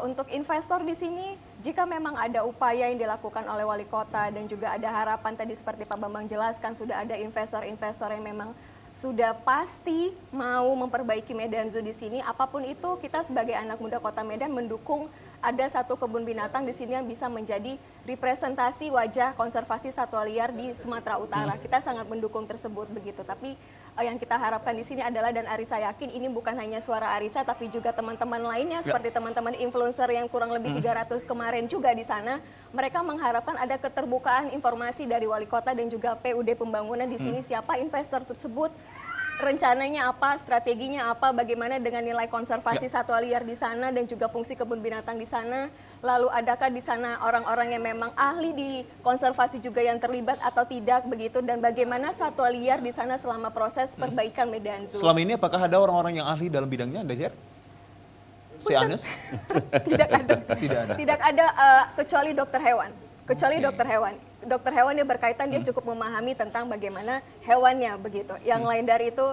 Untuk investor di sini, jika memang ada upaya yang dilakukan oleh wali kota dan juga ada harapan tadi seperti Pak Bambang jelaskan sudah ada investor-investor yang memang sudah pasti mau memperbaiki Medan Zoo di sini, apapun itu kita sebagai anak muda Kota Medan mendukung ada satu kebun binatang di sini yang bisa menjadi representasi wajah konservasi satwa liar di Sumatera Utara. Kita sangat mendukung tersebut begitu. Tapi yang kita harapkan di sini adalah dan Arisa yakin ini bukan hanya suara Arisa tapi juga teman-teman lainnya seperti teman-teman influencer yang kurang lebih 300 kemarin juga di sana. Mereka mengharapkan ada keterbukaan informasi dari wali kota dan juga PUD pembangunan di sini siapa investor tersebut, rencananya apa, strateginya apa, bagaimana dengan nilai konservasi satwa liar di sana dan juga fungsi kebun binatang di sana. Lalu adakah di sana orang-orang yang memang ahli di konservasi juga yang terlibat atau tidak begitu dan bagaimana satwa liar di sana selama proses perbaikan Medan Zoo. Selama ini apakah ada orang-orang yang ahli dalam bidangnya, Anda lihat? Si Anes? Tidak ada. Tidak ada. Tidak ada kecuali dokter hewan. Kecuali dokter hewan. Dokter hewan dia berkaitan dia cukup memahami tentang bagaimana hewannya begitu. Yang lain dari itu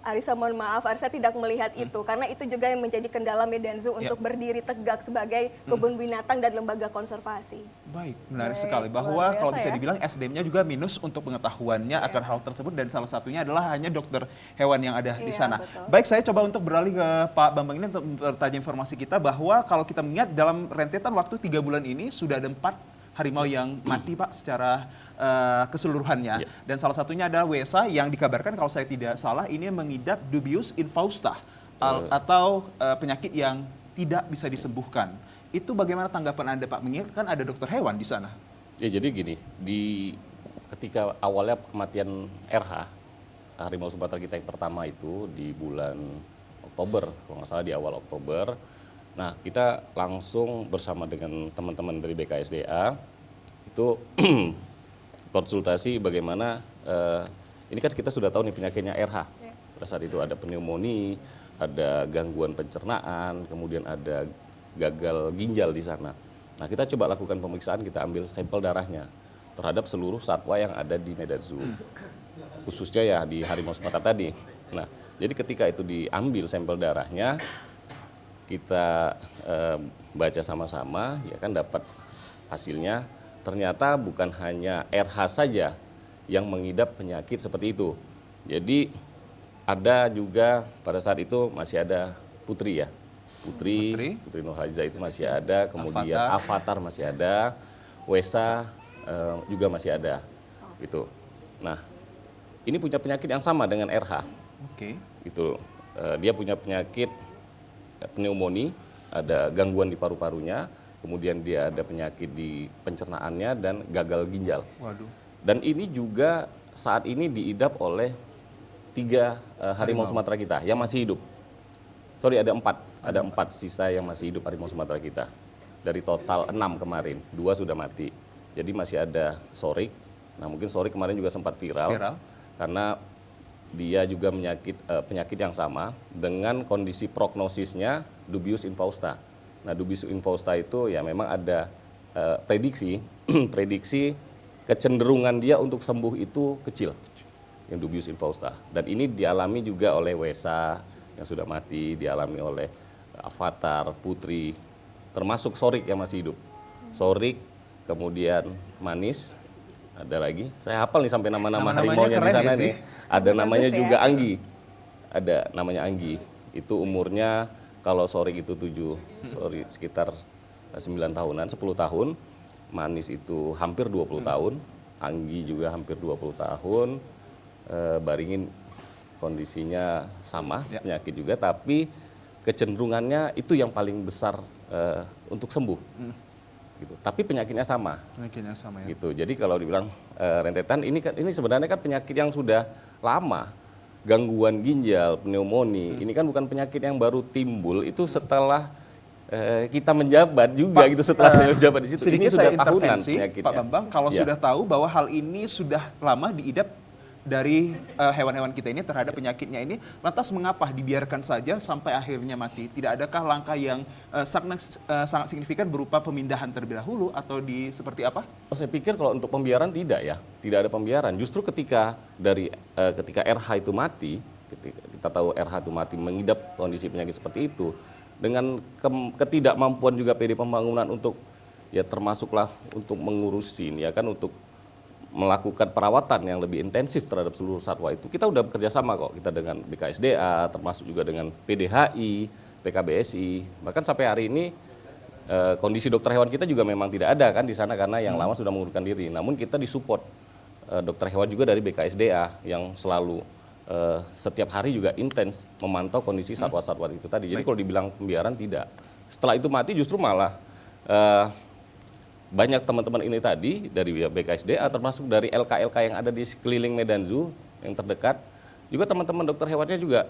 Arisa mohon maaf, Arisa tidak melihat itu karena itu juga yang menjadi kendala Medan Zoo untuk berdiri tegak sebagai kebun binatang dan lembaga konservasi. Baik, menarik Baik, sekali. luar Bahwa biasa kalau bisa ya. dibilang SDM-nya juga minus untuk pengetahuannya akan hal tersebut dan salah satunya adalah hanya dokter hewan yang ada di Iya, sana. betul. Baik, saya coba untuk beralih ke Pak Bambang ini untuk bertanya informasi kita bahwa kalau kita mengingat dalam rentetan waktu 3 bulan ini sudah ada 4 harimau yang mati Pak secara keseluruhannya. Ya. Dan salah satunya adalah Wesa yang dikabarkan kalau saya tidak salah ini mengidap dubius infausta atau penyakit yang tidak bisa disembuhkan. Itu bagaimana tanggapan Anda Pak? Mengingat kan ada dokter hewan di sana. Ya jadi gini, ketika awalnya kematian RH, harimau Sumatera kita yang pertama itu di bulan Oktober, kalau nggak salah di awal Oktober. Nah kita langsung bersama dengan teman-teman dari BKSDA itu konsultasi bagaimana, ini kan kita sudah tahu nih penyakitnya RH. Pada saat itu ada pneumonia, ada gangguan pencernaan, kemudian ada gagal ginjal di sana. Nah kita coba lakukan pemeriksaan, kita ambil sampel darahnya terhadap seluruh satwa yang ada di Medan Zoo, khususnya ya di harimau Sumatera tadi. Nah jadi ketika itu diambil sampel darahnya, kita baca sama-sama, ya kan dapat hasilnya. Ternyata bukan hanya RH saja yang mengidap penyakit seperti itu. Jadi ada juga pada saat itu masih ada Putri ya. Putri Nurhaliza itu masih ada, kemudian Avatar masih ada, Wesa juga masih ada. Gitu. Nah, ini punya penyakit yang sama dengan RH. Oke. Gitu. Dia punya penyakit pneumonia, ada gangguan di paru-parunya, kemudian dia ada penyakit di pencernaannya dan gagal ginjal. Waduh. Dan ini juga saat ini diidap oleh 3 harimau Sumatera kita yang masih hidup. Sorry, ada 4. Ada 4 sisa yang masih hidup harimau Sumatera kita. Dari total 6 kemarin, 2 sudah mati. Jadi masih ada Sorik. Nah mungkin Sorik kemarin juga sempat viral. Karena dia juga penyakit yang sama dengan kondisi prognosisnya dubius infausta. Nah, dubius infausta itu ya memang ada prediksi kecenderungan dia untuk sembuh itu kecil. yang dubius infausta. Dan ini dialami juga oleh Wesa yang sudah mati, dialami oleh Avatar, Putri, termasuk Sorik yang masih hidup. Sorik, kemudian Manis, ada lagi. Saya hafal nih sampai nama-nama harimaunya di sana nih. Ada namanya juga Anggi. Ada namanya Anggi. Itu umurnya kalau Sorik itu 7, Sorik sekitar 9 tahunan, 10 tahun. Manis itu hampir 20 tahun. Anggi juga hampir 20 tahun. Baringin kondisinya sama, penyakit juga, tapi kecenderungannya itu yang paling besar untuk sembuh. Gitu. Tapi penyakitnya sama. Penyakitnya sama ya. Gitu. Jadi kalau dibilang rentetan ini sebenarnya kan penyakit yang sudah lama. Gangguan ginjal, pneumonia, ini kan bukan penyakit yang baru timbul, itu setelah kita menjabat juga gitu, setelah saya menjabat di situ. Ini sudah tahunan penyakitnya. Pak Bambang, kalau sudah tahu bahwa hal ini sudah lama diidap dari hewan-hewan kita ini terhadap penyakitnya ini, lantas mengapa dibiarkan saja sampai akhirnya mati? Tidak adakah langkah yang sangat signifikan berupa pemindahan terlebih dahulu atau seperti apa? Saya pikir kalau untuk pembiaran tidak ya, tidak ada pembiaran. Justru ketika RH itu mati, kita tahu RH itu mati mengidap kondisi penyakit seperti itu, dengan ketidakmampuan juga PD Pembangunan untuk ya termasuklah untuk mengurusin ya kan, untuk melakukan perawatan yang lebih intensif terhadap seluruh satwa itu. Kita udah bekerja sama kok, kita dengan BKSDA, termasuk juga dengan PDHI, PKBSI. Bahkan sampai hari ini kondisi dokter hewan kita juga memang tidak ada kan di sana karena yang lama sudah mengundurkan diri. Namun kita disupport dokter hewan juga dari BKSDA yang selalu setiap hari juga intens memantau kondisi satwa-satwa itu tadi. Jadi kalau dibilang pembiaran tidak. Setelah itu mati justru malah banyak teman-teman ini tadi dari BKSDA termasuk dari LK-LK yang ada di sekeliling Medan Zoo yang terdekat, juga teman-teman dokter hewannya juga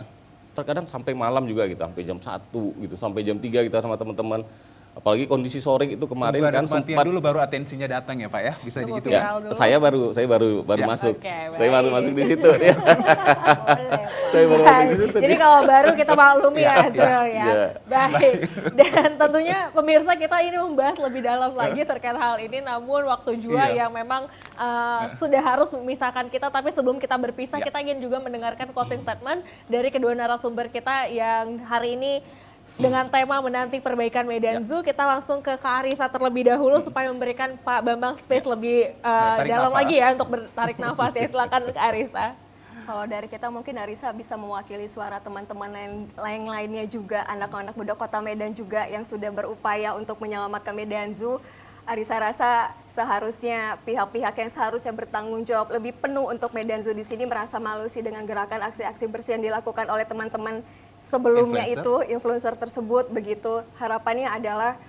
terkadang sampai malam juga gitu, sampai jam 1 gitu, sampai jam 3 gitu sama teman-teman. Apalagi kondisi sore itu kemarin kan sempat dulu baru atensinya datang ya Pak ya, bisa gitu ya. Saya baru masuk. Oke, Saya baru masuk di situ ya. Saya baru masuk di situ. Jadi kalau baru kita maklumi ya Azril ya. Baik. Dan tentunya pemirsa kita ini membahas lebih dalam lagi terkait hal ini, namun waktu juga yang memang sudah harus memisahkan kita, tapi sebelum kita berpisah kita ingin juga mendengarkan closing statement dari kedua narasumber kita yang hari ini dengan tema menanti perbaikan Medan Zoo. Kita langsung ke Kak Arisa terlebih dahulu supaya memberikan Pak Bambang space lebih dalam lagi ya untuk bertarik nafas ya. Silakan Kak Arisa. Kalau dari kita mungkin Arisa bisa mewakili suara teman-teman lainnya juga, anak-anak muda Kota Medan juga yang sudah berupaya untuk menyelamatkan Medan Zoo. Arisa rasa seharusnya pihak-pihak yang seharusnya bertanggung jawab lebih penuh untuk Medan Zoo di sini merasa malu sih dengan gerakan aksi-aksi bersih yang dilakukan oleh teman-teman sebelumnya influencer tersebut. Begitu harapannya adalah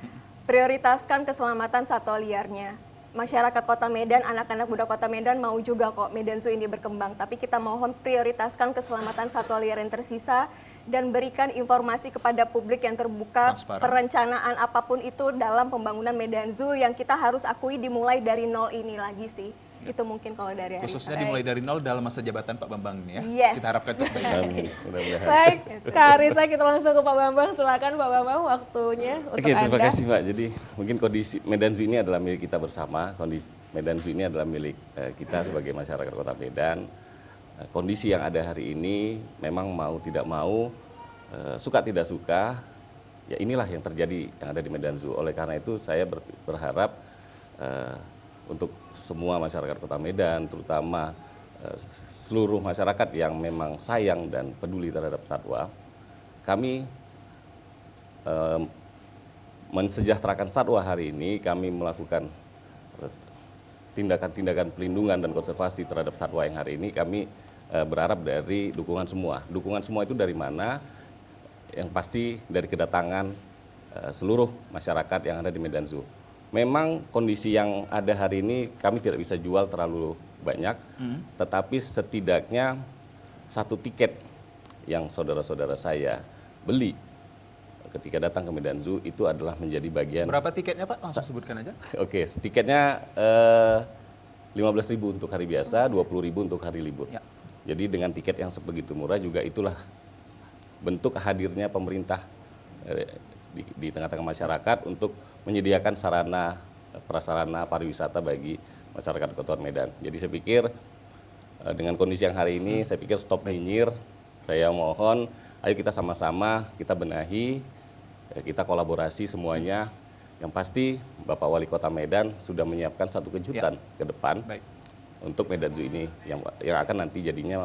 prioritaskan keselamatan satwa liarnya. Masyarakat Kota Medan, anak-anak muda Kota Medan mau juga kok Medan Zoo ini berkembang, tapi kita mohon prioritaskan keselamatan satwa liar yang tersisa dan berikan informasi kepada publik yang terbuka, perencanaan apapun itu dalam pembangunan Medan Zoo yang kita harus akui dimulai dari nol ini lagi sih. Itu mungkin kalau dari Arisa. Khususnya dimulai dari nol dalam masa jabatan Pak Bambang ini ya. Yes. Kita harapkan terbaik. Baik, Kak Arisa, kita langsung ke Pak Bambang. Silakan Pak Bambang, waktunya untuk Anda. Terima kasih Pak. Jadi mungkin kondisi Medan Zoo ini adalah milik kita bersama. Kondisi Medan Zoo ini adalah milik kita sebagai masyarakat Kota Medan. Kondisi yang ada hari ini memang mau tidak mau, suka tidak suka, ya inilah yang terjadi yang ada di Medan Zoo. Oleh karena itu saya berharap untuk semua masyarakat Kota Medan, terutama seluruh masyarakat yang memang sayang dan peduli terhadap satwa, kami mensejahterakan satwa hari ini, kami melakukan tindakan-tindakan pelindungan dan konservasi terhadap satwa yang hari ini kami berharap dari dukungan semua. Dukungan semua itu dari mana? Yang pasti dari kedatangan seluruh masyarakat yang ada di Medan Zoo. Memang kondisi yang ada hari ini kami tidak bisa jual terlalu banyak, tetapi setidaknya satu tiket yang saudara-saudara saya beli ketika datang ke Medan Zoo itu adalah menjadi bagian. Berapa tiketnya Pak? Langsung sebutkan aja. Oke, tiketnya 15.000 untuk hari biasa, 20.000 untuk hari libur. Ya. Jadi dengan tiket yang sebegitu murah juga itulah bentuk hadirnya pemerintah di tengah-tengah masyarakat untuk menyediakan sarana prasarana pariwisata bagi masyarakat Kota Medan. Jadi saya pikir Dengan kondisi yang hari ini, saya pikir stop nyinyir. Saya mohon, ayo kita sama-sama, kita benahi, kita kolaborasi semuanya. Yang pasti, Bapak Wali Kota Medan sudah menyiapkan satu kejutan ke depan untuk Medan Zoo ini, yang akan nanti jadinya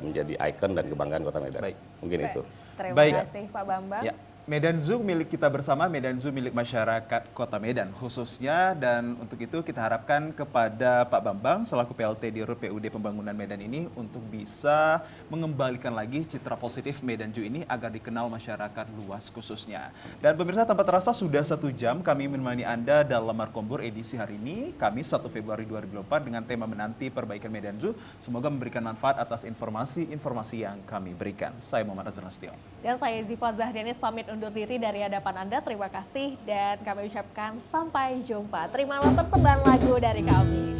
menjadi ikon dan kebanggaan Kota Medan. Mungkin itu. Terima kasih Pak Bambang. Ya. Medan Zoo milik kita bersama, Medan Zoo milik masyarakat Kota Medan khususnya, dan untuk itu kita harapkan kepada Pak Bambang selaku PLT di PUD Pembangunan Medan ini untuk bisa mengembalikan lagi citra positif Medan Zoo ini agar dikenal masyarakat luas khususnya. Dan pemirsa, tanpa terasa sudah 1 jam kami menemani Anda dalam Markombur edisi hari ini, Kamis 1 Februari 2024 dengan tema menanti perbaikan Medan Zoo. Semoga memberikan manfaat atas informasi-informasi yang kami berikan. Saya Muhammad Azhar Nasution. Dan saya Ziva Zahdianis pamit undur diri dari hadapan Anda. Terima kasih dan kami ucapkan sampai jumpa. Terimalah persembahan lagu dari kami.